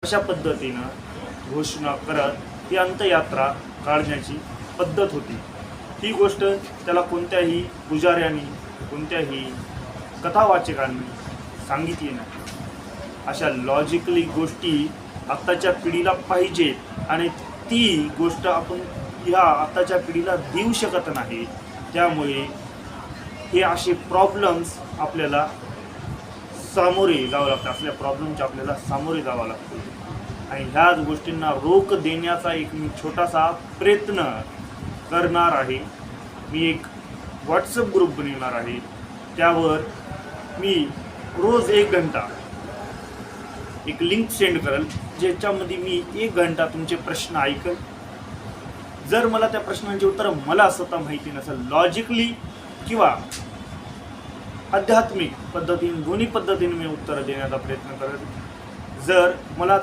अशा पद्धतीनं घोषणा करत ही अंत्ययात्रा काढण्याची पद्धत होती। ही गोष्ट त्याला कोणत्याही पुजाऱ्यांनी कोणत्याही कथावाचकांनी सांगितली नाही। अशा लॉजिकली गोष्टी आत्ताच्या पिढीला पाहिजेत आणि ती गोष्ट आपण ह्या आत्ताच्या पिढीला देऊ शकत नाही। त्यामुळे हे असे प्रॉब्लेम्स आपल्याला सामोरे जावं लागतं, असल्या प्रॉब्लेमच्या आपल्याला सामोरे जावं लागतं आणि ह्याच गोष्टींना रोख देण्याचा एक मी छोटासा प्रयत्न करणार आहे। मी एक व्हॉट्सअप ग्रुप बनवणार आहे, त्यावर मी रोज 1 घंटा एक लिंक सेंड करेल, ज्याच्यामध्ये मी 1 घंटा तुमचे प्रश्न ऐकेल। जर मला त्या प्रश्नांची उत्तरं मला स्वतः माहिती नसेल, लॉजिकली किंवा आध्यात्मिक पद्धतीने दोन्ही पद्धतीने मी उत्तर देण्याचा प्रयत्न करेल। जर मला